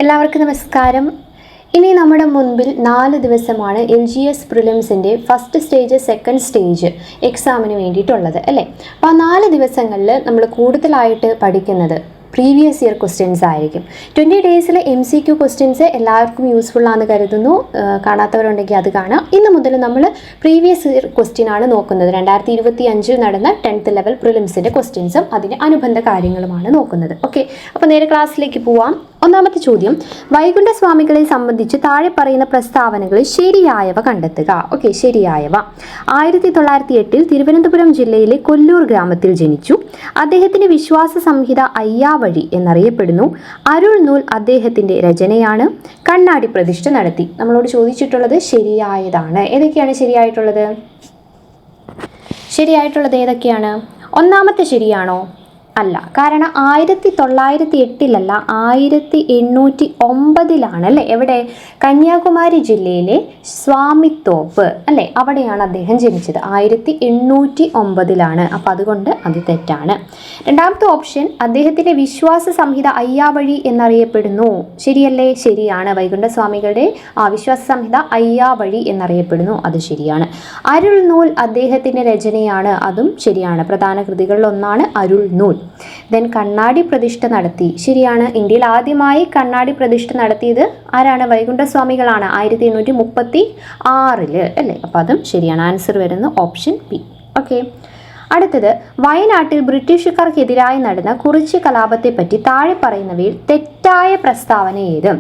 എല്ലാവർക്കും നമസ്കാരം. ഇനി നമ്മുടെ മുൻപിൽ 4 ദിവസമാണ് LGS പ്രിലിംസിൻ്റെ ഫസ്റ്റ് സ്റ്റേജ് സെക്കൻഡ് സ്റ്റേജ് എക്സാമിന് വേണ്ടിയിട്ടുള്ളത് അല്ലേ. അപ്പോൾ ആ 4 ദിവസങ്ങളിൽ നമ്മൾ കൂടുതലായിട്ട് പഠിക്കുന്നത് പ്രീവിയസ് ഇയർ ക്വസ്റ്റ്യൻസ് ആയിരിക്കും. 20 ഡേയ്സിലെ MCQ ക്വസ്റ്റ്യൻസ് എല്ലാവർക്കും യൂസ്ഫുൾ ആണെന്ന് കരുതുന്നു. കാണാത്തവരുണ്ടെങ്കിൽ അത് കാണാം. ഇന്ന് മുതൽ നമ്മൾ പ്രീവിയസ് ഇയർ ക്വസ്റ്റ്യൻ ആണ് നോക്കുന്നത്. 2025 നടന്ന 10th ലെവൽ പ്രിലിംസിൻ്റെ ക്വസ്റ്റ്യൻസും അതിൻ്റെ അനുബന്ധ കാര്യങ്ങളുമാണ് നോക്കുന്നത്. ഓക്കെ, അപ്പോൾ നേരെ ക്ലാസ്സിലേക്ക് പോവാം. ഒന്നാമത്തെ ചോദ്യം, വൈകുണ്ഠസ്വാമികളെ സംബന്ധിച്ച് താഴെ പറയുന്ന പ്രസ്താവനകളിൽ ശരിയായവ കണ്ടെത്തുക. ഓക്കെ, ശരിയായവ. 1908 തിരുവനന്തപുരം ജില്ലയിലെ കൊല്ലൂർ ഗ്രാമത്തിൽ ജനിച്ചു. അദ്ദേഹത്തിന്റെ വിശ്വാസ സംഹിത അയ്യാവഴി എന്നറിയപ്പെടുന്നു. അരുൾ നൂൽ അദ്ദേഹത്തിന്റെ രചനയാണ്. കണ്ണാടി പ്രതിഷ്ഠ നടത്തി. നമ്മളോട് ചോദിച്ചിട്ടുള്ളത് ശരിയായതാണ്. ഏതൊക്കെയാണ് ശരിയായിട്ടുള്ളത്? ശരിയായിട്ടുള്ളത് ഏതൊക്കെയാണ്? ഒന്നാമത്തെ ശരിയാണോ? അല്ല. കാരണം 1908 1809 അല്ലേ. എവിടെ? കന്യാകുമാരി ജില്ലയിലെ സ്വാമിത്തോപ്പ് അല്ലേ, അവിടെയാണ് അദ്ദേഹം ജനിച്ചത്. 1809. അപ്പം അതുകൊണ്ട് അത് തെറ്റാണ്. രണ്ടാമത്തെ ഓപ്ഷൻ, അദ്ദേഹത്തിൻ്റെ വിശ്വാസ സംഹിത അയ്യാവഴി എന്നറിയപ്പെടുന്നു. ശരിയല്ലേ? ശരിയാണ്. വൈകുണ്ഠസ്വാമികളുടെ വിശ്വാസ സംഹിത അയ്യാവഴി എന്നറിയപ്പെടുന്നു. അത് ശരിയാണ്. അരുൾ നൂൽ അദ്ദേഹത്തിൻ്റെ രചനയാണ്. അതും ശരിയാണ്. പ്രധാന കൃതികളിലൊന്നാണ് അരുൾ നൂൽ. ദെൻ കണ്ണാടി പ്രതിഷ്ഠ നടത്തി. ശരിയാണ്. ഇന്ത്യയിൽ ആദ്യമായി കണ്ണാടി പ്രതിഷ്ഠ നടത്തിയത് ആരാണ്? വൈകുണ്ഠസ്വാമികളാണ്. 1836 അല്ലേ. അപ്പം അതും ശരിയാണ്. ആൻസർ വരുന്നത് ഓപ്ഷൻ ബി. ഓക്കെ, അടുത്തത്, വയനാട്ടിൽ ബ്രിട്ടീഷുകാർക്കെതിരായി നടന്ന കുറിച്യ കലാപത്തെപ്പറ്റി താഴെ പറയുന്നവയിൽ തെറ്റായ പ്രസ്താവന ഏത്?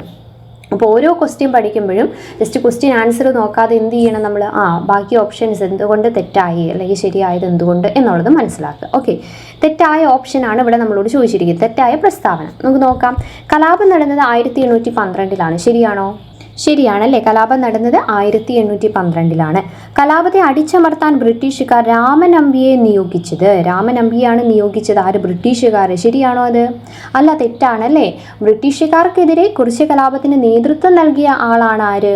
അപ്പോൾ ഓരോ ക്വസ്റ്റ്യൻ പഠിക്കുമ്പോഴും ജസ്റ്റ് ക്വസ്റ്റ്യൻ ആൻസർ നോക്കാതെ എന്ത് ചെയ്യണം നമ്മൾ? ബാക്കി ഓപ്ഷൻസ് എന്തുകൊണ്ട് തെറ്റായി അല്ലെങ്കിൽ ശരിയായത് എന്തുകൊണ്ട് എന്നുള്ളത് മനസ്സിലാക്കുക. ഓക്കെ, തെറ്റായ ഓപ്ഷനാണ് ഇവിടെ നമ്മളോട് ചോദിച്ചിരിക്കുന്നത്. തെറ്റായ പ്രസ്താവന നമുക്ക് നോക്കാം. കലാപം നടന്നത് 1812 ശരിയാണോ? ശരിയാണല്ലേ. കലാപം നടന്നത് 1812 കലാപത്തെ അടിച്ചമർത്താൻ ബ്രിട്ടീഷുകാർ രാമനമ്പിയെ നിയോഗിച്ചത്. രാമനമ്പിയാണ് നിയോഗിച്ചത്. ആര്? ബ്രിട്ടീഷുകാർ. ശരിയാണോ അത്? അല്ല, തെറ്റാണല്ലേ. ബ്രിട്ടീഷുകാർക്കെതിരെ കുറിച്യ കലാപത്തിന് നേതൃത്വം നൽകിയ ആളാണ് ആര്?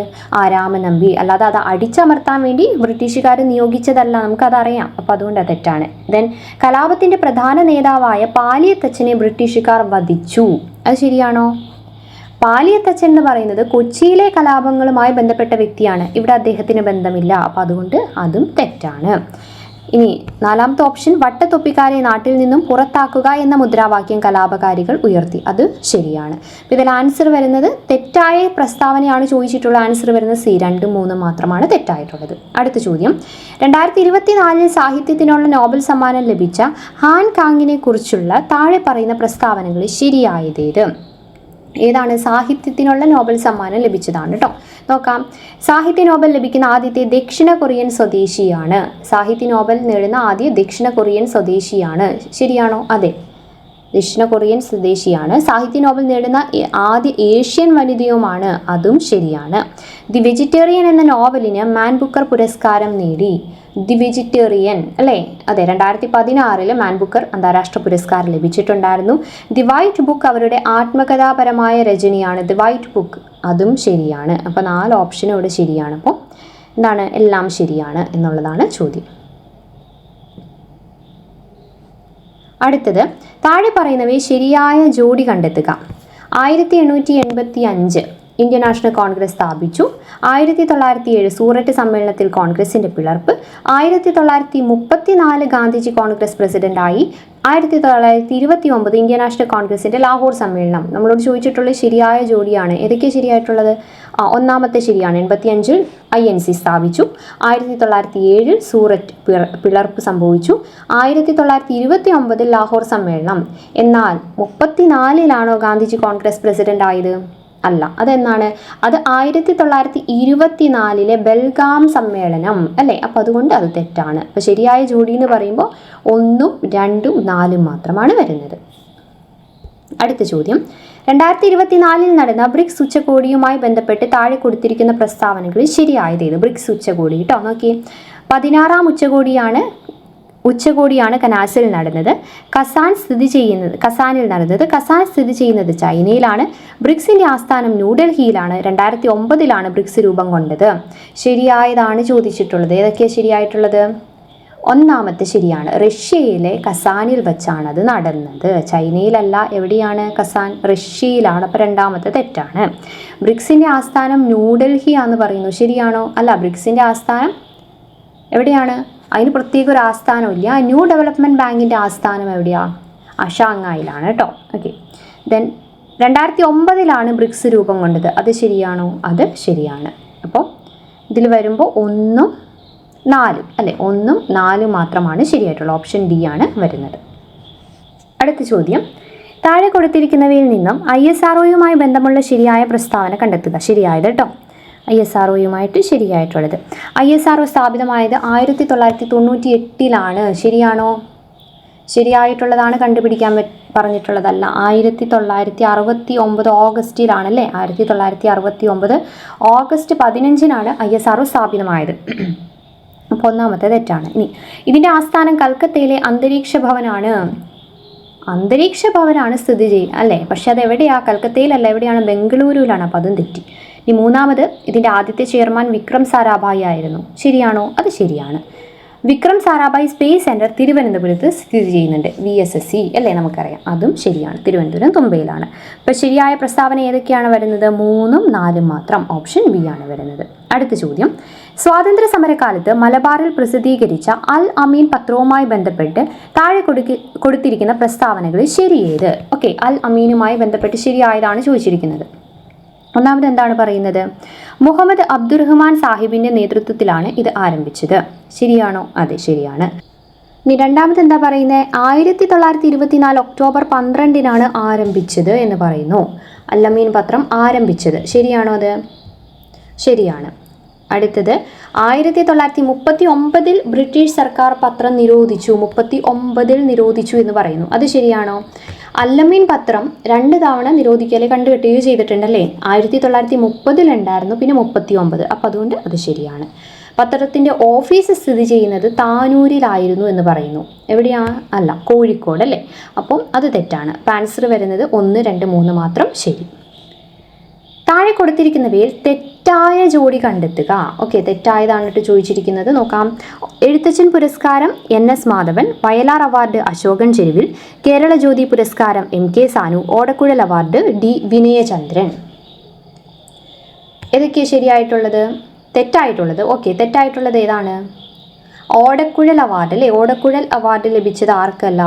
രാമനമ്പി. അല്ലാതെ അത് അടിച്ചമർത്താൻ വേണ്ടി ബ്രിട്ടീഷുകാർ നിയോഗിച്ചതല്ല, നമുക്കതറിയാം. അപ്പം അതുകൊണ്ട് അത് തെറ്റാണ്. ദെൻ കലാപത്തിൻ്റെ പ്രധാന നേതാവായ പാലിയത്തച്ഛനെ ബ്രിട്ടീഷുകാർ വധിച്ചു. അത് ശരിയാണോ? പാലിയത്തച്ഛൻ എന്ന് പറയുന്നത് കൊച്ചിയിലെ കലാപങ്ങളുമായി ബന്ധപ്പെട്ട വ്യക്തിയാണ്. ഇവിടെ അദ്ദേഹത്തിന് ബന്ധമില്ല. അപ്പോൾ അതുകൊണ്ട് അതും തെറ്റാണ്. ഇനി നാലാമത്തെ ഓപ്ഷൻ, വട്ടത്തൊപ്പിക്കാരെ നാട്ടിൽ നിന്നും പുറത്താക്കുക എന്ന മുദ്രാവാക്യം കലാപകാരികൾ ഉയർത്തി. അത് ശരിയാണ്. ഇതിൽ ആൻസർ വരുന്നത് തെറ്റായ പ്രസ്താവനയാണ് ചോദിച്ചിട്ടുള്ള ആൻസർ വരുന്നത് സി. 2, 3 മാത്രമാണ് തെറ്റായിട്ടുള്ളത്. അടുത്ത ചോദ്യം, 2024 സാഹിത്യത്തിനുള്ള നോബൽ സമ്മാനം ലഭിച്ച ഹാൻ കാങ്ങിനെ കുറിച്ചുള്ള താഴെ പറയുന്ന പ്രസ്താവനകളിൽ ശരിയായതേത്? ഏതാണ്? സാഹിത്യത്തിനുള്ള നോബൽ സമ്മാനം ലഭിച്ചതാണ് കേട്ടോ. നോക്കാം. സാഹിത്യ നോബൽ ലഭിക്കുന്ന ആദ്യത്തെ ദക്ഷിണ കൊറിയൻ സ്വദേശിയാണ്. സാഹിത്യ നോബൽ നേടുന്ന ആദ്യ ദക്ഷിണ കൊറിയൻ സ്വദേശിയാണ്. ശരിയാണോ? അതെ, ദക്ഷിണ കൊറിയൻ സ്വദേശിയാണ്. സാഹിത്യ നോബൽ നേടുന്ന ആദ്യ ഏഷ്യൻ വനിതയുമാണ്. അതും ശരിയാണ്. ദി വെജിറ്റേറിയൻ എന്ന നോവലിന് മാൻ ബുക്കർ പുരസ്കാരം നേടി. ദി വെജിറ്റേറിയൻ അല്ലേ. അതെ, 2016 മാൻ ബുക്കർ അന്താരാഷ്ട്ര പുരസ്കാരം ലഭിച്ചിട്ടുണ്ടായിരുന്നു. ദി വൈറ്റ് ബുക്ക് അവരുടെ ആത്മകഥാപരമായ രചനയാണ്. The white book. അതും ശരിയാണ്. അപ്പോൾ 4 ഓപ്ഷനും ഇവിടെ ശരിയാണ്. അപ്പോൾ എന്താണ്? എല്ലാം ശരിയാണ് എന്നുള്ളതാണ് ചോദ്യം. അടുത്തത്, താഴെ പറയുന്നവയെ ശരിയായ ജോഡി കണ്ടെത്തുക. 1885 ഇന്ത്യൻ നാഷണൽ കോൺഗ്രസ് സ്ഥാപിച്ചു. 1907 സൂററ്റ് സമ്മേളനത്തിൽ കോൺഗ്രസിന്റെ പിളർപ്പ്. 1934 ഗാന്ധിജി കോൺഗ്രസ് പ്രസിഡന്റായി. 1929 ഇന്ത്യൻ നാഷണൽ കോൺഗ്രസിന്റെ ലാഹോർ സമ്മേളനം. നമ്മളോട് ചോദിച്ചിട്ടുള്ള ശരിയായ ജോഡിയാണ്. ഏതൊക്കെയാണ് ശരിയായിട്ടുള്ളത്? ഒന്നാമത്തെ ശരിയാണ്. 85 INC സ്ഥാപിച്ചു. 1907 സൂററ്റ് പിളർപ്പ് സംഭവിച്ചു. 1929 ലാഹോർ സമ്മേളനം. എന്നാൽ 34 ഗാന്ധിജി കോൺഗ്രസ് പ്രസിഡന്റ് ആയത്? അല്ല. അതെന്നാണ്? അത് 1924 ബെൽഗാം സമ്മേളനം അല്ലേ. അപ്പോൾ അതുകൊണ്ട് അത് തെറ്റാണ്. അപ്പോൾ ശരിയായ ജോഡി എന്ന് പറയുമ്പോൾ 1, 2, 4 മാത്രമാണ് വരുന്നത്. അടുത്ത ചോദ്യം, 2024 നടന്ന ബ്രിക്സ് ഉച്ചകോടിയുമായി ബന്ധപ്പെട്ട് താഴെ കൊടുത്തിരിക്കുന്ന പ്രസ്താവനകളിൽ ശരിയായതേത്? ബ്രിക്സ് ഉച്ചകോടി കേട്ടോ. നോക്കി, 16ാം ഉച്ചകോടിയാണ് കസാനിൽ നടന്നത്. കസാൻ സ്ഥിതി ചെയ്യുന്നത് ചൈനയിലാണ്. ബ്രിക്സിന്റെ ആസ്ഥാനം ന്യൂഡൽഹിയിലാണ്. 2009 ബ്രിക്സ് രൂപം കൊണ്ടത്. ശരിയായതാണ് ചോദിച്ചിട്ടുള്ളത്. ഏതൊക്കെയാണ് ശരിയായിട്ടുള്ളത്? ഒന്നാമത്തെ ശരിയാണ്. റഷ്യയിലെ കസാനിൽ വെച്ചാണ് അത് നടന്നത്. ചൈനയിലല്ല. എവിടെയാണ് കസാൻ? റഷ്യയിലാണ്. അപ്പോൾ രണ്ടാമത്തെ തെറ്റാണ്. ബ്രിക്സിൻ്റെ ആസ്ഥാനം ന്യൂഡൽഹിയാന്ന് പറയുന്നു. ശരിയാണോ? അല്ല, ബ്രിക്സിൻ്റെ ആസ്ഥാനം എവിടെയാണ്? അതിന് പ്രത്യേക ഒരു ആസ്ഥാനമില്ല. ന്യൂ ഡെവലപ്മെൻറ്റ് ബാങ്കിൻ്റെ ആസ്ഥാനം എവിടെയാണ്? ഷാങ്ങായിലാണ് കേട്ടോ. ഓക്കെ. ദെൻ 2009 ബ്രിക്സ് രൂപം കൊണ്ടത്. അത് ശരിയാണോ? അത് ശരിയാണ്. അപ്പോൾ ഇതിൽ വരുമ്പോൾ 1 4 അല്ലേ, 1 4 മാത്രമാണ് ശരിയായിട്ടുള്ള. ഓപ്ഷൻ ഡി ആണ് വരുന്നത്. അടുത്ത ചോദ്യം, താഴെ കൊടുത്തിരിക്കുന്നവയിൽ നിന്നും ISROയുമായി ബന്ധമുള്ള ശരിയായ പ്രസ്താവന കണ്ടെത്തുക. ശരിയായത് കേട്ടോ. ISROയുമായിട്ട് ശരിയായിട്ടുള്ളത്. ISRO സ്ഥാപിതമായത് 1998 ശരിയാണോ? ശരിയായിട്ടുള്ളതാണ്. കണ്ടുപിടിക്കാൻ പറഞ്ഞിട്ടുള്ളതല്ല. 1969 ഓഗസ്റ്റിലാണല്ലേ. 1969 ഓഗസ്റ്റ് 15 ISRO സ്ഥാപിതമായത്. അപ്പോൾ ഒന്നാമത്തെ തെറ്റാണ്. ഇനി ഇതിൻ്റെ ആസ്ഥാനം കൽക്കത്തയിലെ അന്തരീക്ഷ ഭവനാണ് സ്ഥിതി ചെയ്യുക അല്ലേ. പക്ഷെ അത് എവിടെയാണ്? കൽക്കത്തയിലല്ല. എവിടെയാണ്? ബംഗളൂരുവിലാണ്. അപ്പോൾ അതും തെറ്റി. ഇനി മൂന്നാമത്, ഇതിൻ്റെ ആദ്യത്തെ ചെയർമാൻ വിക്രം സാരാഭായി ആയിരുന്നു. ശരിയാണോ? അത് ശരിയാണ്. വിക്രം സാരാഭായ് സ്പേസ് സെൻറ്റർ തിരുവനന്തപുരത്ത് സ്ഥിതി ചെയ്യുന്നുണ്ട്. VSSC അല്ലേ, നമുക്കറിയാം. അതും ശരിയാണ്. തിരുവനന്തപുരം തുമ്പയിലാണ്. അപ്പോൾ ശരിയായ പ്രസ്താവന ഏതൊക്കെയാണ് വരുന്നത്? 3 4 മാത്രം. ഓപ്ഷൻ ബി ആണ് വരുന്നത്. അടുത്ത ചോദ്യം, സ്വാതന്ത്ര്യ സമരകാലത്ത് മലബാറിൽ പ്രസിദ്ധീകരിച്ച അൽ അമീൻ പത്രവുമായി ബന്ധപ്പെട്ട് താഴെ കൊടുത്തിരിക്കുന്ന പ്രസ്താവനകളിൽ ശരിയേത്? ഓക്കെ, അൽ അമീനുമായി ബന്ധപ്പെട്ട് ശരിയായതാണ് ചോദിച്ചിരിക്കുന്നത്. ഒന്നാമത് എന്താണ് പറയുന്നത്? മുഹമ്മദ് അബ്ദുറഹ്മാൻ സാഹിബിൻ്റെ നേതൃത്വത്തിലാണ് ഇത് ആരംഭിച്ചത്. ശരിയാണോ? അതെ, ശരിയാണ്. ഇനി രണ്ടാമത് എന്താ പറയുന്നത്? 1924 ഒക്ടോബർ 12 ആരംഭിച്ചത് എന്ന് പറയുന്നു. അൽ അമീൻ പത്രം ആരംഭിച്ചത്. ശരിയാണോ? അത് ശരിയാണ്. അടുത്തത്, 1939 ബ്രിട്ടീഷ് സർക്കാർ പത്രം നിരോധിച്ചു. 39 നിരോധിച്ചു എന്ന് പറയുന്നു. അത് ശരിയാണോ? അൽ അമീൻ പത്രം 2 തവണ നിരോധിക്കൽ കണ്ടുകെട്ടുകയോ ചെയ്തിട്ടുണ്ടല്ലേ. 1930 ഉണ്ടായിരുന്നു, പിന്നെ 39. അപ്പോൾ അതുകൊണ്ട് അത് ശരിയാണ്. പത്രത്തിൻ്റെ ഓഫീസ് സ്ഥിതി ചെയ്യുന്നത് താനൂരിലായിരുന്നു എന്ന് പറയുന്നു. എവിടെയാണ്? അല്ല, കോഴിക്കോട് അല്ലേ. അപ്പം അത് തെറ്റാണ്. അപ്പോൾ ആൻസർ വരുന്നത് 1 2 3 മാത്രം ശരി. താഴെ കൊടുത്തിരിക്കുന്നവയിൽ തെറ്റായ ജോഡി കണ്ടെത്തുക. ഓക്കെ, തെറ്റായതാണ് ചോദിച്ചിരിക്കുന്നത്. നോക്കാം. എഴുത്തച്ഛൻ പുരസ്കാരം NS മാധവൻ, വയലാർ അവാർഡ് അശോകൻ ചെരുവിൽ, കേരള ജ്യോതി പുരസ്കാരം MK സാനു, ഓടക്കുഴൽ അവാർഡ് D വിനയചന്ദ്രൻ. ഏതൊക്കെയാണ് ശരിയായിട്ടുള്ളത്? തെറ്റായിട്ടുള്ളത്. ഓക്കെ, തെറ്റായിട്ടുള്ളത് ഏതാണ്? ഓടക്കുഴൽ അവാർഡ് അല്ലേ. ഓടക്കുഴൽ അവാർഡ് ലഭിച്ചത് ആർക്കല്ല?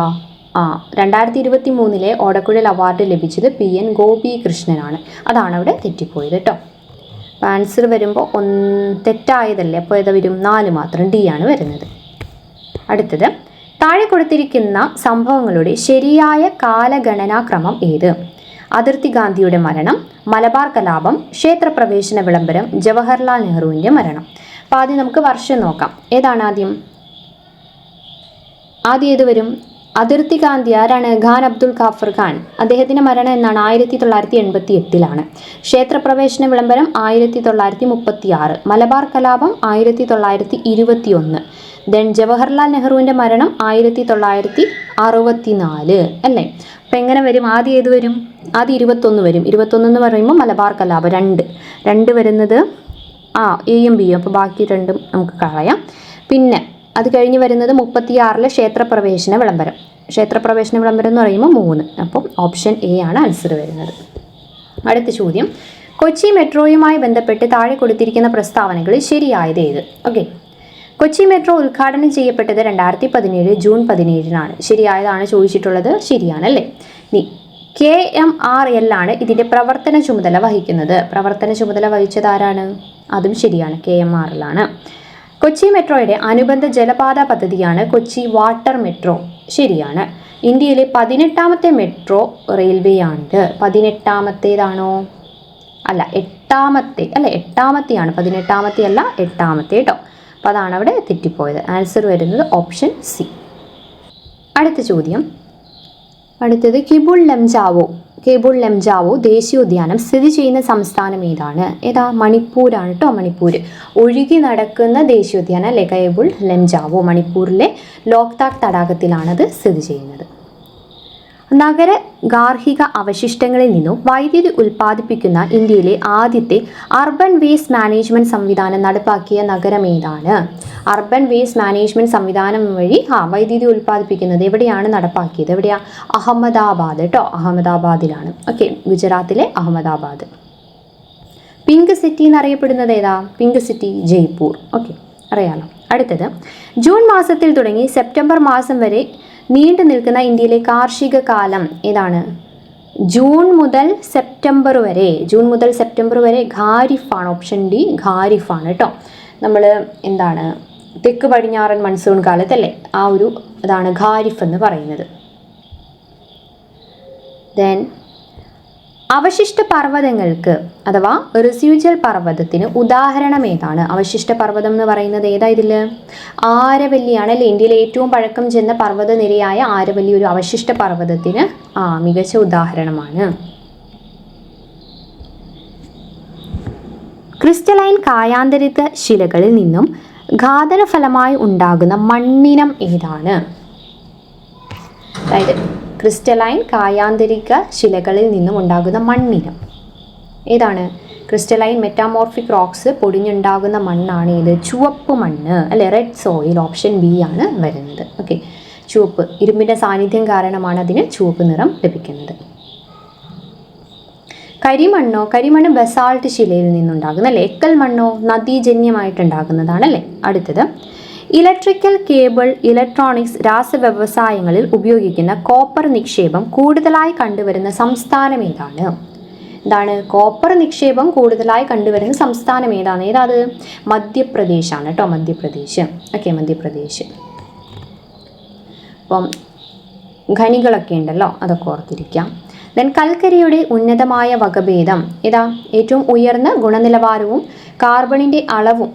2023 ഓടക്കുഴൽ അവാർഡ് ലഭിച്ചത് PN ഗോപികൃഷ്ണനാണ്. അതാണ് അവിടെ തെറ്റിപ്പോയത് കേട്ടോ. അപ്പോൾ ആൻസർ വരുമ്പോൾ തെറ്റായതല്ലേ. അപ്പോൾ ഏതാ വരും? 4 മാത്രം. D ആണ് വരുന്നത്. അടുത്തത്, താഴെ കൊടുത്തിരിക്കുന്ന സംഭവങ്ങളുടെ ശരിയായ കാലഗണനാക്രമം ഏത്? അതിർത്തി ഗാന്ധിയുടെ മരണം, മലബാർ കലാപം, ക്ഷേത്രപ്രവേശന വിളംബരം, ജവഹർലാൽ നെഹ്റുവിൻ്റെ മരണം. അപ്പോൾ ആദ്യം നമുക്ക് വർഷം നോക്കാം. ഏതാണ് ആദ്യം ഏത് വരും? അതിർത്തി ഗാന്ധി ആരാണ്? ഖാൻ അബ്ദുൽ ഖാഫർ ഖാൻ. അദ്ദേഹത്തിൻ്റെ മരണം എന്നാണ്? 1988. ക്ഷേത്രപ്രവേശന വിളംബരം 1936. മലബാർ കലാപം 1921. ദെൻ ജവഹർലാൽ നെഹ്റുവിൻ്റെ മരണം 1964 അല്ലേ. അപ്പം എങ്ങനെ വരും? ആദ്യം ഏത് വരും? ആദ്യം 21 വരും. 21 എന്ന് പറയുമ്പോൾ മലബാർ കലാപം 2 വരുന്നത് എയും ബിയും. അപ്പോൾ ബാക്കി 2 നമുക്ക് കളയാം. പിന്നെ അത് കഴിഞ്ഞ് വരുന്നത് 36 ക്ഷേത്രപ്രവേശന വിളംബരം. ക്ഷേത്രപ്രവേശന വിളംബരം എന്ന് പറയുമ്പോൾ 3. അപ്പം ഓപ്ഷൻ എ ആണ് ആൻസർ വരുന്നത്. അടുത്ത ചോദ്യം, കൊച്ചി മെട്രോയുമായി ബന്ധപ്പെട്ട് താഴെ കൊടുത്തിരിക്കുന്ന പ്രസ്താവനകളിൽ ശരിയായത് ഏത്? ഓക്കെ, കൊച്ചി മെട്രോ ഉദ്ഘാടനം ചെയ്യപ്പെട്ടത് 2017 ജൂൺ 17 ശരിയായതാണ് ചോദിച്ചിട്ടുള്ളത്. ശരിയാണല്ലേ. ഇനി KMRL ആണ് ഇതിൻ്റെ പ്രവർത്തന ചുമതല വഹിക്കുന്നത്. പ്രവർത്തന ചുമതല വഹിച്ചത് ആരാണ്? അതും ശരിയാണ്. KMRL ആണ്. കൊച്ചി മെട്രോയുടെ അനുബന്ധ ജലപാത പദ്ധതിയാണ് കൊച്ചി വാട്ടർ മെട്രോ. ശരിയാണ്. ഇന്ത്യയിലെ 18ാമത്തെ മെട്രോ റെയിൽവേ ആണിത്. 18ാമത്തേതാണോ? അല്ല, 8ാമത്തെ അല്ല, 8ാമത്തെയാണ്. 18ാമത്തെ അല്ല, 8ാമത്തെ കേട്ടോ. അപ്പോൾ അതാണ് അവിടെ തെറ്റിപ്പോയത്. ആൻസർ വരുന്നത് ഓപ്ഷൻ സി. അടുത്ത ചോദ്യം, അടുത്തത് കിബുൾ ലംജാവോ ദേശീയോദ്യാനം സ്ഥിതി ചെയ്യുന്ന സംസ്ഥാനം ഏതാണ്? മണിപ്പൂരാണ് കേട്ടോ. മണിപ്പൂർ ഒഴുകി നടക്കുന്ന ദേശീയോദ്യാനം അല്ലേ കിബുൾ ലംജാവോ. മണിപ്പൂരിലെ ലോക്താക് തടാകത്തിലാണത് സ്ഥിതി ചെയ്യുന്നത്. നഗര ഗാർഹിക അവശിഷ്ടങ്ങളിൽ നിന്നും വൈദ്യുതി ഉൽപ്പാദിപ്പിക്കുന്ന ഇന്ത്യയിലെ ആദ്യത്തെ അർബൻ വേസ്റ്റ് മാനേജ്മെന്റ് സംവിധാനം നടപ്പാക്കിയ നഗരം ഏതാണ്? അർബൻ വേസ്റ്റ് മാനേജ്മെന്റ് സംവിധാനം വഴി വൈദ്യുതി ഉൽപ്പാദിപ്പിക്കുന്നത് എവിടെയാണ് നടപ്പാക്കിയത്? എവിടെയാ? അഹമ്മദാബാദ് കേട്ടോ, അഹമ്മദാബാദിലാണ്. ഓക്കെ, ഗുജറാത്തിലെ അഹമ്മദാബാദ്. പിങ്ക് സിറ്റി എന്നറിയപ്പെടുന്നത് ഏതാ? Pink city Jaipur. ഓക്കെ, അറിയാലോ. അടുത്തത്, ജൂൺ മാസത്തിൽ തുടങ്ങി സെപ്റ്റംബർ മാസം വരെ നീണ്ടു നിൽക്കുന്ന ഇന്ത്യയിലെ കാർഷിക കാലം ഏതാണ്? ജൂൺ മുതൽ സെപ്റ്റംബർ വരെ ഖാരിഫാണ്. ഓപ്ഷൻ ഡി ഖാരിഫാണ് കേട്ടോ. നമ്മൾ എന്താണ് തെക്ക് പടിഞ്ഞാറൻ മൺസൂൺ കാലത്തല്ലേ, ആ ഒരു ഇതാണ് ഖാരിഫ് എന്ന് പറയുന്നത്. ദെൻ അവശിഷ്ട പർവ്വതങ്ങൾക്ക് അഥവാ റെസിഡ്യൂവൽ പർവ്വതത്തിന് ഉദാഹരണം ഏതാണ്? അവശിഷ്ട പർവ്വതം എന്ന് പറയുന്നത് ഏതാ ഇതിൽ? ആരവല്ലിയാണ് അല്ലേ? ഇന്ത്യയിലെ ഏറ്റവും പഴക്കം ചെന്ന പർവ്വത നിരയായ ആരവല്ലി ഒരു അവശിഷ്ട പർവ്വതത്തിന് മികച്ച ഉദാഹരണമാണ്. ക്രിസ്റ്റലൈൻ കായാന്തരിത ശിലകളിൽ നിന്നും ഘാതന ഫലമായി ഉണ്ടാകുന്ന മണ്ണിനം ഏതാണ്? അതായത് ക്രിസ്റ്റലൈൻ കായാന്തരിക ശിലകളിൽ നിന്നും ഉണ്ടാകുന്ന മണ്ണിനം ഏതാണ്? ക്രിസ്റ്റലൈൻ മെറ്റാമോർഫിക് റോക്സ് പൊടിഞ്ഞുണ്ടാകുന്ന മണ്ണാണ് ഇത്. ചുവപ്പ് മണ്ണ് അല്ലെ, റെഡ് സോയിൽ. ഓപ്ഷൻ ബി ആണ് വരുന്നത്. ഓക്കെ, ചുവപ്പ്, ഇരുമ്പിൻ്റെ സാന്നിധ്യം കാരണമാണ് അതിന് ചുവപ്പ് നിറം ലഭിക്കുന്നത്. കരിമണ്ണ് ബസാൾട്ട് ശിലയിൽ നിന്നുണ്ടാകുന്ന അല്ലേ. എക്കൽ മണ്ണോ നദീജന്യമായിട്ടുണ്ടാകുന്നതാണല്ലേ. അടുത്തത്, ഇലക്ട്രിക്കൽ കേബിൾ, ഇലക്ട്രോണിക്സ്, രാസവ്യവസായങ്ങളിൽ ഉപയോഗിക്കുന്ന കോപ്പർ നിക്ഷേപം കൂടുതലായി കണ്ടുവരുന്ന സംസ്ഥാനം ഏതാണ്? എന്താണ് കോപ്പർ നിക്ഷേപം കൂടുതലായി കണ്ടുവരുന്ന സംസ്ഥാനം ഏതാണ്? ഏതാത്? മധ്യപ്രദേശാണ് കേട്ടോ, മധ്യപ്രദേശ്. ഓക്കെ, മധ്യപ്രദേശ്. അപ്പം ഖനികളൊക്കെ ഉണ്ടല്ലോ, അതൊക്കെ ഓർത്തിരിക്കാം. ദെൻ കൽക്കരിയുടെ ഉന്നതമായ വകഭേദം ഏതാ? ഏറ്റവും ഉയർന്ന ഗുണനിലവാരവും കാർബണിൻ്റെ അളവും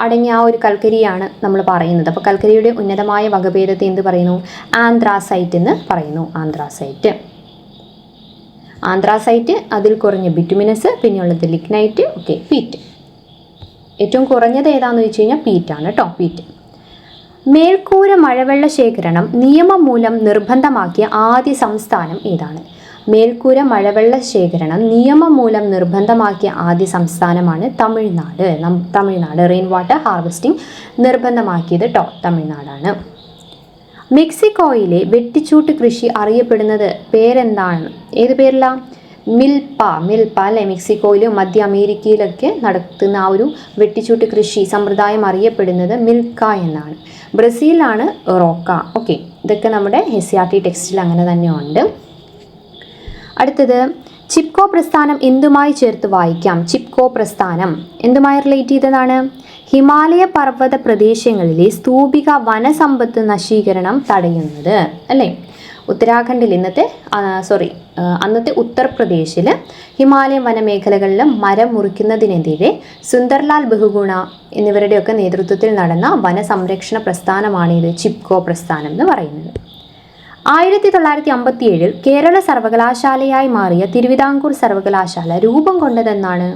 അടങ്ങിയ ആ ഒരു കൽക്കരിയാണ് നമ്മൾ പറയുന്നത്. അപ്പോൾ കൽക്കരിയുടെ ഉന്നതമായ വകഭേദത്തെ എന്ത് പറയുന്നു? ആന്ത്രാസൈറ്റ് എന്ന് പറയുന്നു. ആന്ത്രാസൈറ്റ്, അതിൽ കുറഞ്ഞ ബിറ്റുമിനസ്, പിന്നെയുള്ളത് ലിഗ്നൈറ്റ്, ഓക്കെ, പീറ്റ്. ഏറ്റവും കുറഞ്ഞത് ഏതാണെന്ന് വെച്ച് കഴിഞ്ഞാൽ പീറ്റാണ് കേട്ടോ, പീറ്റ്. മേൽക്കൂര മഴവെള്ള ശേഖരണം നിയമം മൂലം നിർബന്ധമാക്കിയ ആദ്യ സംസ്ഥാനം ഏതാണ്? മേൽക്കൂര മഴവെള്ള ശേഖരണം നിയമം മൂലം നിർബന്ധമാക്കിയ ആദ്യ സംസ്ഥാനമാണ് തമിഴ്നാട്. റെയിൻ വാട്ടർ ഹാർവെസ്റ്റിംഗ് നിർബന്ധമാക്കിയത് കേട്ടോ, തമിഴ്നാടാണ്. മെക്സിക്കോയിലെ വെട്ടിച്ചൂട്ട് കൃഷി അറിയപ്പെടുന്നത് പേരെന്താണ്? ഏത് പേരില? മിൽപ്പ അല്ലെ. മെക്സിക്കോയിലും മധ്യ അമേരിക്കയിലൊക്കെ നടത്തുന്ന ആ ഒരു വെട്ടിച്ചൂട്ട് കൃഷി സമ്പ്രദായം അറിയപ്പെടുന്നത് മിൽക്ക എന്നാണ്. ബ്രസീലാണ് റോക്ക. ഓക്കെ, ഇതൊക്കെ നമ്മുടെ SCERT ടെക്സ്റ്റിൽ അങ്ങനെ തന്നെ ഉണ്ട്. അടുത്തത്, ചിപ്കോ പ്രസ്ഥാനം എന്തുമായി ചേർത്ത് വായിക്കാം? ചിപ്കോ പ്രസ്ഥാനം എന്തുമായി റിലേറ്റ് ചെയ്തതാണ്? ഹിമാലയ പർവ്വത പ്രദേശങ്ങളിലെ സ്തൂപിക വനസമ്പത്ത് നശീകരണം തടയുന്നത് അല്ലേ. ഉത്തരാഖണ്ഡിൽ അന്നത്തെ ഉത്തർപ്രദേശിൽ ഹിമാലയൻ വനമേഖലകളിൽ മരം മുറിക്കുന്നതിനെതിരെ സുന്ദർലാൽ ബഹുഗുണ എന്നിവരുടെയൊക്കെ നേതൃത്വത്തിൽ നടന്ന വനസംരക്ഷണ പ്രസ്ഥാനമാണ് ഇത് ചിപ്കോ പ്രസ്ഥാനം എന്ന് പറയുന്നത്. 1957 കേരള സർവകലാശാലയായി മാറിയ തിരുവിതാംകൂർ സർവകലാശാല രൂപം കൊണ്ടതെന്നാണ്?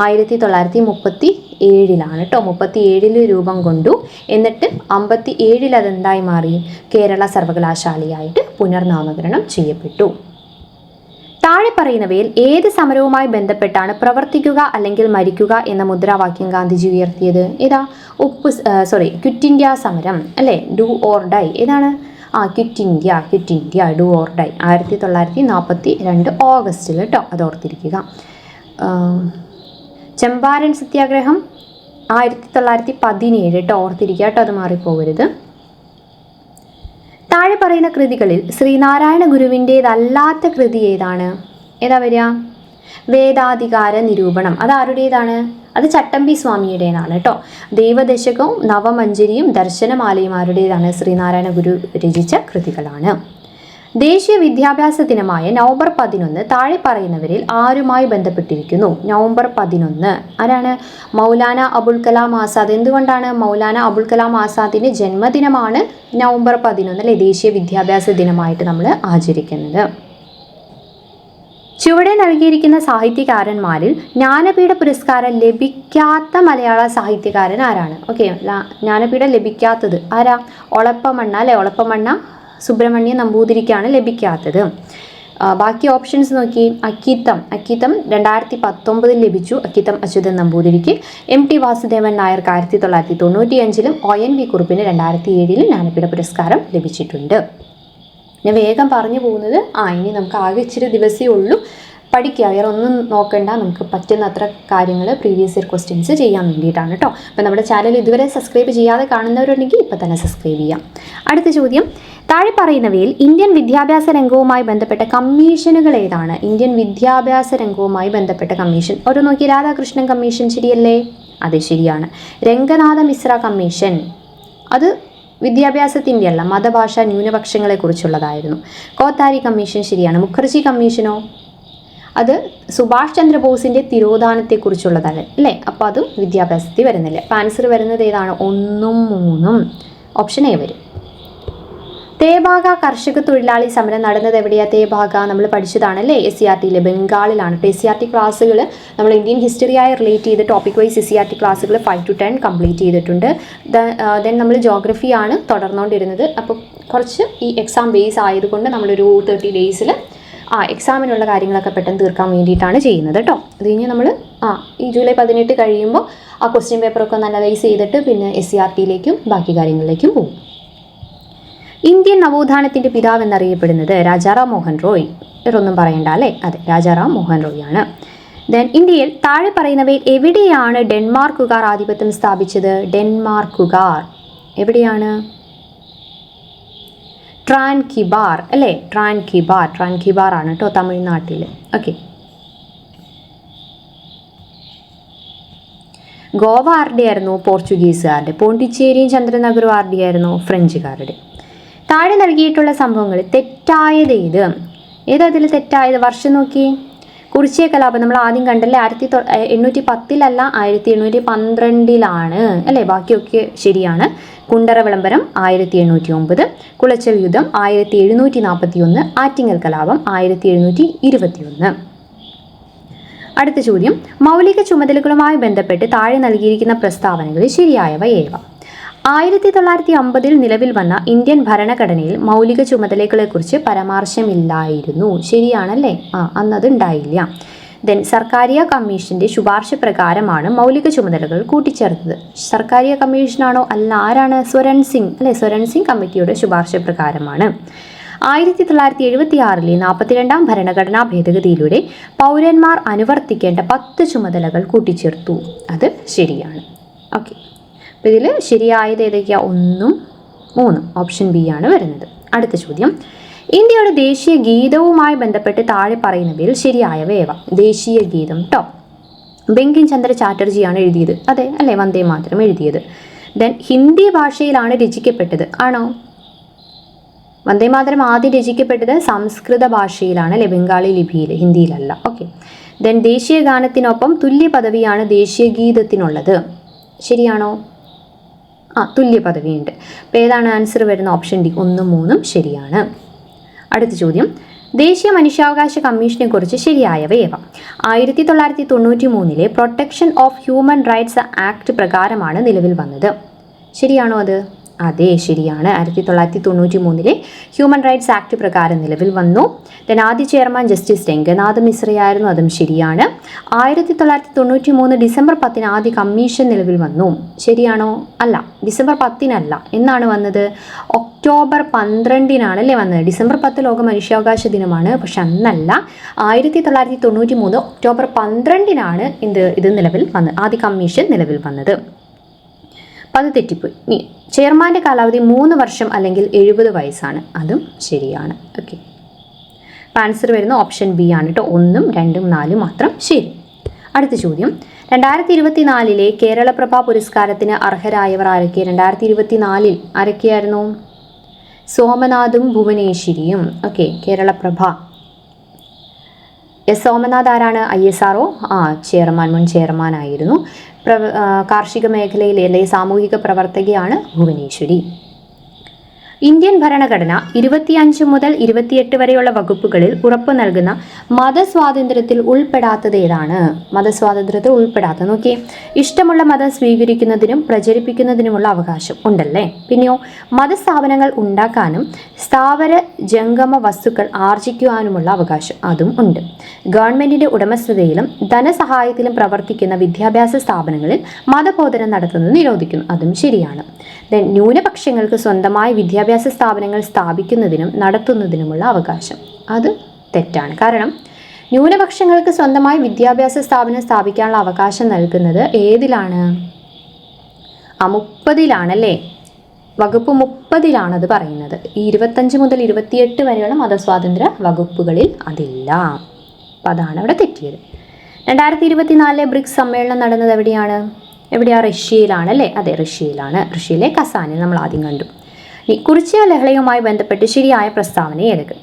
1937 കേട്ടോ. 37 രൂപം കൊണ്ടു. എന്നിട്ട് 57 അതെന്തായി മാറി? കേരള സർവകലാശാലയായിട്ട് പുനർനാമകരണം ചെയ്യപ്പെട്ടു. താഴെ പറയുന്നവയിൽ ഏത് സമരവുമായി ബന്ധപ്പെട്ടാണ് പ്രവർത്തിക്കുക അല്ലെങ്കിൽ മരിക്കുക എന്ന മുദ്രാവാക്യം ഗാന്ധിജി ഉയർത്തിയത്? ഏതാ? ക്വിറ്റ് ഇന്ത്യ സമരം അല്ലേ. Do or die. ഏതാണ്? Quit India do or die. 1942 ഓഗസ്റ്റിൽ കേട്ടോ, അത് ഓർത്തിരിക്കുക. ചമ്പാരൻ സത്യാഗ്രഹം 1917 കേട്ടോ, ഓർത്തിരിക്കുക കേട്ടോ, അത് മാറിപ്പോകരുത്. താഴെ പറയുന്ന കൃതികളിൽ ശ്രീനാരായണ ഗുരുവിൻ്റേതല്ലാത്ത കൃതി ഏതാണ്? ഏതാ വരിക? വേദാധികാര നിരൂപണം. അത് ആരുടേതാണ്? അത് ചട്ടമ്പി സ്വാമിയുടേതാണ് കേട്ടോ. ദൈവദശകവും നവമഞ്ജരിയും ദർശനമാലയും ആരുടേതാണ്? ശ്രീനാരായണ ഗുരു രചിച്ച കൃതികളാണ്. ദേശീയ വിദ്യാഭ്യാസ ദിനമായ നവംബർ 11 താഴെ പറയുന്നവരിൽ ആരുമായി ബന്ധപ്പെട്ടിരിക്കുന്നു? നവംബർ 11 ആരാണ്? മൗലാന അബുൽ കലാം ആസാദ്. എന്തുകൊണ്ടാണ് മൗലാന അബുൽ കലാം ആസാദിൻ്റെ ജന്മദിനമാണ് നവംബർ 11 അല്ലെ ദേശീയ വിദ്യാഭ്യാസ ദിനമായിട്ട് നമ്മൾ ആചരിക്കുന്നത്. ചുവടെ നൽകിയിരിക്കുന്ന സാഹിത്യകാരന്മാരിൽ ജ്ഞാനപീഠ പുരസ്കാരം ലഭിക്കാത്ത മലയാള സാഹിത്യകാരൻ ആരാണ്? ഓക്കെ, ജ്ഞാനപീഠം ലഭിക്കാത്തത് ആരാ? ഒളപ്പമണ്ണ അല്ലെ. ഒളപ്പമണ്ണ സുബ്രഹ്മണ്യ നമ്പൂതിരിക്കാണ് ലഭിക്കാത്തത്. ബാക്കി ഓപ്ഷൻസ് നോക്കി. അക്കിത്തം 2019 ലഭിച്ചു, അക്കിത്തം അച്യുതൻ നമ്പൂതിരിക്ക്. MT വാസുദേവൻ നായർക്ക് 1995 ONV കുറുപ്പിന് 2007 ജ്ഞാനപീഠ പുരസ്കാരം ലഭിച്ചിട്ടുണ്ട്. ഞാൻ വേഗം പറഞ്ഞു പോകുന്നത് ഇനി നമുക്ക് ആകെ ഇച്ചിരി ദിവസമേ ഉള്ളൂ, പഠിക്കുക, വേറെ ഒന്നും നോക്കണ്ട, നമുക്ക് പറ്റുന്ന അത്ര കാര്യങ്ങൾ പ്രീവിയസ് ഇയർ ക്വസ്റ്റ്യൻസ് ചെയ്യാൻ വേണ്ടിയിട്ടാണ് കേട്ടോ. അപ്പോൾ നമ്മുടെ ചാനൽ ഇതുവരെ സബ്സ്ക്രൈബ് ചെയ്യാതെ കാണുന്നവരുണ്ടെങ്കിൽ ഇപ്പോൾ തന്നെ സബ്സ്ക്രൈബ് ചെയ്യാം. അടുത്ത ചോദ്യം, താഴെ പറയുന്നവയിൽ ഇന്ത്യൻ വിദ്യാഭ്യാസ രംഗവുമായി ബന്ധപ്പെട്ട കമ്മീഷനുകൾ ഏതാണ്? ഇന്ത്യൻ വിദ്യാഭ്യാസ രംഗവുമായി ബന്ധപ്പെട്ട കമ്മീഷൻ ഒരു നോക്കി. രാധാകൃഷ്ണൻ കമ്മീഷൻ ശരിയല്ലേ? അതെ, ശരിയാണ്. രംഗനാഥ മിശ്ര കമ്മീഷൻ അത് വിദ്യാഭ്യാസത്തിൻ്റെ അല്ല, മതഭാഷാ ന്യൂനപക്ഷങ്ങളെക്കുറിച്ചുള്ളതായിരുന്നു. കോത്താരി കമ്മീഷൻ ശരിയാണ്. മുഖർജി കമ്മീഷനോ? അത് സുഭാഷ് ചന്ദ്രബോസിൻ്റെ തിരോധാനത്തെക്കുറിച്ചുള്ളതാണ് അല്ലേ? അപ്പോൾ അതും വിദ്യാഭ്യാസത്തിൽ വരുന്നില്ല. അപ്പോൾ ആൻസർ വരുന്നത് ഏതാണ്? 1ഉം 3ഉം. ഓപ്ഷൻ എ വരും. തേഭാഗ കർഷക തൊഴിലാളി സമരം നടന്നത് എവിടെയാണ്? തേഭാഗ നമ്മൾ പഠിച്ചതാണല്ലേ, SCRT ബംഗാളിലാണ്. SCRT ക്ലാസ്സുകൾ നമ്മൾ ഇന്ത്യൻ ഹിസ്റ്ററിയായി റിലേറ്റ് ചെയ്ത് ടോപ്പിക് വൈസ് SCRT ക്ലാസ്സുകൾ 5 to 10 കംപ്ലീറ്റ് ചെയ്തിട്ടുണ്ട്. ദെൻ നമ്മൾ ജോഗ്രഫിയാണ് തുടർന്നുകൊണ്ടിരുന്നത്. അപ്പോൾ കുറച്ച് ഈ എക്സാം ബേസ് ആയതുകൊണ്ട് നമ്മളൊരു 30 ഡേയ്സിൽ എക്സാമിനുള്ള കാര്യങ്ങളൊക്കെ പെട്ടെന്ന് തീർക്കാൻ വേണ്ടിയിട്ടാണ് ചെയ്യുന്നത് കേട്ടോ. അത് കഴിഞ്ഞ് നമ്മൾ ഈ ജൂലൈ 18 കഴിയുമ്പോൾ ആ ക്വസ്റ്റ്യൻ പേപ്പറൊക്കെ ഒന്ന് അനലൈസ് ചെയ്തിട്ട് പിന്നെ SCRTയിലേക്കും ബാക്കി കാര്യങ്ങളിലേക്കും പോകും. ഇന്ത്യൻ നവോത്ഥാനത്തിൻ്റെ പിതാവ് എന്നറിയപ്പെടുന്നത് രാജാറാം മോഹൻ റോയ്. ഇതൊന്നും പറയണ്ട അല്ലേ? അതെ, രാജാറാം മോഹൻ റോയ് ആണ്. ദെൻ ഇന്ത്യയിൽ താഴെ പറയുന്നവയിൽ എവിടെയാണ് ഡെൻമാർക്കുകാർ ആധിപത്യം സ്ഥാപിച്ചത്? ഡെൻമാർക്കുകാർ എവിടെയാണ്? ട്രാൻകിബാർ അല്ലേ? ട്രാൻകിബാർ ആണ് കേട്ടോ, തമിഴ്നാട്ടിൽ. ഓക്കെ, ഗോവ ആരുടെ ആയിരുന്നു? പോർച്ചുഗീസുകാരുടെ. പോണ്ടിച്ചേരിയും ചന്ദ്രനഗറും ആരുടെ ആയിരുന്നു? ഫ്രഞ്ചുകാരുടെ. താഴെ നൽകിയിട്ടുള്ള സംഭവങ്ങൾ തെറ്റായത് ഏത്? ഏതതിൽ തെറ്റായത്? വർഷം നോക്കി. കുറിച്യ കലാപം നമ്മൾ ആദ്യം കണ്ടല്ലേ, 1810 1812 അല്ലേ? ബാക്കിയൊക്കെ ശരിയാണ്. കുണ്ടറ വിളംബരം 1809, കുളച്ചൽ യുദ്ധം 1741, ആറ്റിങ്ങൽ കലാപം 1721. അടുത്ത ചോദ്യം, മൗലിക ചുമതലകളുമായി ബന്ധപ്പെട്ട് താഴെ നൽകിയിരിക്കുന്ന പ്രസ്താവനകളിൽ ശരിയായവ ഏവ? 1950 നിലവിൽ വന്ന ഇന്ത്യൻ ഭരണഘടനയിൽ മൗലിക ചുമതലകളെക്കുറിച്ച് പരാമർശമില്ലായിരുന്നു. ശരിയാണല്ലേ? അന്നത് ഉണ്ടായില്ല. ദെൻ സർക്കാരിയ കമ്മീഷന്റെ ശുപാർശ പ്രകാരമാണ് മൗലിക ചുമതലകൾ കൂട്ടിച്ചേർത്തത്. സർക്കാരിയ കമ്മീഷനാണോ? അല്ല. ആരാണ്? സ്വരൺ സിംഗ് അല്ലേ? സ്വരൺ സിംഗ് കമ്മിറ്റിയുടെ ശുപാർശ പ്രകാരമാണ്. 1976 42ാം ഭരണഘടനാ ഭേദഗതിയിലൂടെ പൗരന്മാർ അനുവർത്തിക്കേണ്ട 10 ചുമതലകൾ കൂട്ടിച്ചേർത്തു. അത് ശരിയാണ്. ഓക്കെ, അപ്പോൾ ഇതിൽ ശരിയായത് ഏതൊക്കെയാണ്? 1ഉം 3ഉം. ഓപ്ഷൻ ബി ആണ് വരുന്നത്. അടുത്ത ചോദ്യം, ഇന്ത്യയുടെ ദേശീയ ഗീതവുമായി ബന്ധപ്പെട്ട് താഴെ പറയുന്നവയിൽ ശരിയായവ ഏവ? ദേശീയ ഗീതം കേട്ടോ, ബങ്കിം ചന്ദ്ര ചാറ്റർജിയാണ് എഴുതിയത്. അതെ അല്ലേ? വന്ദേ മാതരം എഴുതിയത്. ദെൻ ഹിന്ദി ഭാഷയിലാണ് രചിക്കപ്പെട്ടത്. ആണോ? വന്ദേ മാതരം ആദ്യം രചിക്കപ്പെട്ടത് സംസ്കൃത ഭാഷയിലാണ് അല്ലേ? ബംഗാളി ലിപിയിൽ, ഹിന്ദിയിലല്ല. ഓക്കെ. ദെൻ ദേശീയ ഗാനത്തിനൊപ്പം തുല്യ പദവിയാണ് ദേശീയ ഗീതത്തിനുള്ളത്. ശരിയാണോ? തുല്യ പദവിയുണ്ട്. അപ്പോൾ ഏതാണ് ആൻസർ വരുന്നത്? ഓപ്ഷൻ ഡി, 1ഉം 3ഉം ശരിയാണ്. അടുത്ത ചോദ്യം, ദേശീയ മനുഷ്യാവകാശ കമ്മീഷനെ കുറിച്ച് ശരിയായവ ഏവ? 1993 protection of human rights act പ്രകാരമാണ് നിലവിൽ വന്നത്. ശരിയാണോ അത്? അതെ, ശരിയാണ്. 1993 ഹ്യൂമൻ റൈറ്റ്സ് ആക്ട് പ്രകാരം നിലവിൽ വന്നു. ദെൻ ആദ്യ ചെയർമാൻ ജസ്റ്റിസ് രംഗനാഥ മിശ്രയായിരുന്നു. അതും ശരിയാണ്. 1993 ഡിസംബർ 10 ആദ്യ കമ്മീഷൻ നിലവിൽ വന്നു. ശരിയാണോ? അല്ല, ഡിസംബർ 10 എന്നാണ് വന്നത്? ഒക്ടോബർ 12 അല്ലേ വന്നത്? ഡിസംബർ 10 ലോക മനുഷ്യാവകാശ ദിനമാണ്, പക്ഷെ അന്നല്ല. 1993 ഒക്ടോബർ 12 ഇത് നിലവിൽ വന്നത്, ആദ്യ കമ്മീഷൻ നിലവിൽ വന്നത്. അപ്പോൾ അത് തെറ്റിപ്പോയി. ചെയർമാൻ്റെ കാലാവധി 3 വർഷം അല്ലെങ്കിൽ 70 വയസ്സാണ്. അതും ശരിയാണ്. ഓക്കെ, അപ്പോൾ ആൻസർ വരുന്ന ഓപ്ഷൻ ബി ആണ് കേട്ടോ. 1ഉം 2ഉം 4ഉം മാത്രം ശരി. അടുത്ത ചോദ്യം, 2024 കേരളപ്രഭ പുരസ്കാരത്തിന് അർഹരായവർ ആരൊക്കെ? 2024 ആരൊക്കെയായിരുന്നു? സോമനാഥും ഭുവനേശ്വരിയും. ഓക്കെ, കേരളപ്രഭ. സോമനാഥ് ആരാണ്? ISRO മുൻ ചെയർമാൻ ആയിരുന്നു. കാർഷിക മേഖലയിലെ അല്ലെങ്കിൽ സാമൂഹിക പ്രവർത്തകയാണ് ഭുവനേശ്വരി. ഇന്ത്യൻ ഭരണഘടന 25 മുതൽ 28 വരെയുള്ള വകുപ്പുകളിൽ ഉറപ്പു നൽകുന്ന മതസ്വാതന്ത്ര്യത്തിൽ ഉൾപ്പെടാത്തത് ഏതാണ്? മതസ്വാതന്ത്ര്യത്തിൽ ഉൾപ്പെടാത്ത നോക്കിയേ, ഇഷ്ടമുള്ള മതം സ്വീകരിക്കുന്നതിനും പ്രചരിപ്പിക്കുന്നതിനുമുള്ള അവകാശം ഉണ്ടല്ലേ. പിന്നെയോ മതസ്ഥാപനങ്ങൾ ഉണ്ടാക്കാനും സ്ഥാവര ജംഗമ വസ്തുക്കൾ ആർജിക്കുവാനുമുള്ള അവകാശം അതും ഉണ്ട്. ഗവൺമെന്റിന്റെ ഉടമസ്ഥതയിലും ധനസഹായത്തിലും പ്രവർത്തിക്കുന്ന വിദ്യാഭ്യാസ സ്ഥാപനങ്ങളിൽ മതബോധനം നടത്തുന്നത് നിരോധിക്കുന്നു അതും ശരിയാണ്. ന്യൂനപക്ഷങ്ങൾക്ക് സ്വന്തമായി വിദ്യാഭ്യാസ സ്ഥാപനങ്ങൾ സ്ഥാപിക്കുന്നതിനും നടത്തുന്നതിനുമുള്ള അവകാശം അത് തെറ്റാണ്. കാരണം ന്യൂനപക്ഷങ്ങൾക്ക് സ്വന്തമായി വിദ്യാഭ്യാസ സ്ഥാപനം സ്ഥാപിക്കാനുള്ള അവകാശം നൽകുന്നത് ഏതിലാണ്? 30-ലാണല്ലേ, വകുപ്പ് 30-ലാണത് പറയുന്നത്. ഈ 25 മുതൽ 28 വരെയുള്ള മതസ്വാതന്ത്ര്യ വകുപ്പുകളിൽ അതില്ല. അപ്പം അതാണ് അവിടെ തെറ്റിയത്. 2024 ബ്രിക്സ് സമ്മേളനം നടന്നത് എവിടെയാണ്? റഷ്യയിലാണല്ലേ. അതെ, റഷ്യയിലെ കസാനിൽ നമ്മൾ ആദ്യം കണ്ടു. കുറിച്യ ലഹളയുമായി ബന്ധപ്പെട്ട് ശരിയായ പ്രസ്താവന ഏതൊക്കെ?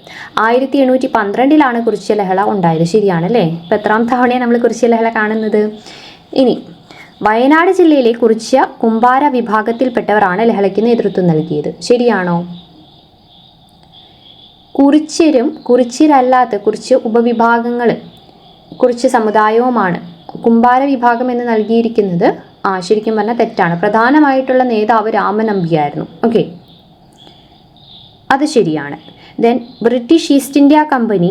1812-ലാണ് കുറിച്യ ലഹള ഉണ്ടായത്, ശരിയാണല്ലേ. ഇപ്പം എത്രാം തവണയാണ് നമ്മൾ കുറിച്യ ലഹള കാണുന്നത്? ഇനി വയനാട് ജില്ലയിലെ കുറിച്യ കുമ്പാര വിഭാഗത്തിൽപ്പെട്ടവരാണ് ലഹളയ്ക്ക് നേതൃത്വം നൽകിയത്, ശരിയാണോ? കുറിച്യരും കുറിച്യരല്ലാത്ത കുറിച്യ ഉപവിഭാഗങ്ങൾ കുറിച്യ സമുദായവുമാണ്. കുമ്പാര വിഭാഗം എന്ന് നൽകിയിരിക്കുന്നത് ശരിക്കും പറഞ്ഞാൽ തെറ്റാണ്. പ്രധാനമായിട്ടുള്ള നേതാവ് രാമനമ്പിയായിരുന്നു. ഓക്കെ, അത് ശരിയാണ്. Then British east India company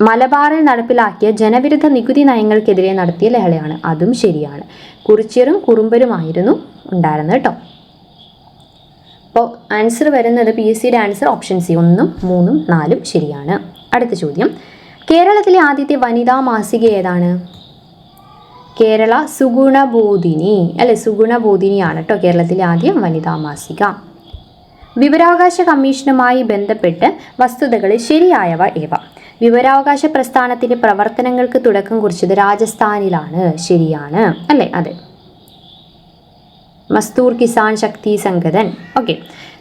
മലബാറിൽ നടപ്പിലാക്കിയ ജനവിരുദ്ധ നികുതി നയങ്ങൾക്കെതിരെ നടത്തിയ ലഹളയാണ്, അതും ശരിയാണ്. കുറിച്യരും കുറുമ്പരുമായിരുന്നു ഉണ്ടായിരുന്നത് കേട്ടോ. അപ്പോൾ ആൻസർ വരുന്നത് PSCയുടെ ആൻസർ ഓപ്ഷൻ സി 1, 3, 4 ശരിയാണ്. അടുത്ത ചോദ്യം, കേരളത്തിലെ ആദ്യത്തെ വനിതാ മാസിക ഏതാണ്? കേരള സുഗുണബോധിനി അല്ലെ, സുഗുണബോധിനിയാണ് കേട്ടോ കേരളത്തിലെ ആദ്യം വനിതാ മാസിക. വിവരാവകാശ കമ്മീഷനുമായി ബന്ധപ്പെട്ട് വസ്തുതകളിൽ ശരിയായവ ഏവ? വിവരാവകാശ പ്രസ്ഥാനത്തിന്റെ പ്രവർത്തനങ്ങൾക്ക് തുടക്കം കുറിച്ചത് രാജസ്ഥാനിലാണ്, ശരിയാണ് അല്ലേ. അതെ, മസ്തൂർ കിസാൻ ശക്തി സംഘടൻ. ഓക്കെ,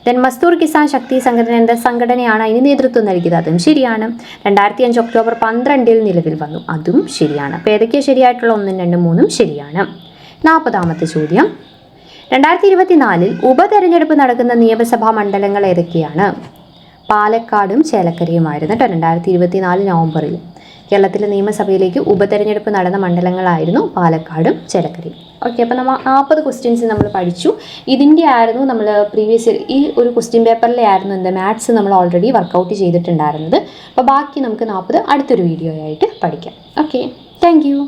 ദെൻ മസ്തൂർ കിസാൻ ശക്തി സംഘടന എന്ന സംഘടനയാണ് അതിന് നേതൃത്വം നൽകിയത്, അതും ശരിയാണ്. 2005 ഒക്ടോബർ 12 നിലവിൽ വന്നു, അതും ശരിയാണ്. അപ്പോൾ ഏതൊക്കെയാണ് ശരിയായിട്ടുള്ള 1, 2, 3 ശരിയാണ്. 40ാമത്തെ ചോദ്യം, 2024 ഉപതെരഞ്ഞെടുപ്പ് നടക്കുന്ന നിയമസഭാ മണ്ഡലങ്ങൾ ഏതൊക്കെയാണ്? പാലക്കാടും ചേലക്കരയുമായിരുന്നു കേട്ടോ. 2024 നവംബറിൽ കേരളത്തിലെ നിയമസഭയിലേക്ക് ഉപതെരഞ്ഞെടുപ്പ് നടന്ന മണ്ഡലങ്ങളായിരുന്നു പാലക്കാടും ചേലക്കരയും. ഓക്കെ, അപ്പോൾ നമ്മൾ 40 ക്വസ്റ്റ്യൻസ് നമ്മൾ പഠിച്ചു. ഇതിൻ്റെ ആയിരുന്നു നമ്മൾ പ്രീവിയസ് ഈ ഒരു ക്വസ്റ്റ്യൻ പേപ്പറിലെ ആയിരുന്നു മാത്സ് നമ്മൾ ഓൾറെഡി വർക്കൗട്ട് ചെയ്തിട്ടുണ്ടായിരുന്നത്. അപ്പോൾ ബാക്കി നമുക്ക് 40 അടുത്തൊരു വീഡിയോ ആയിട്ട് പഠിക്കാം. Okay, thank you.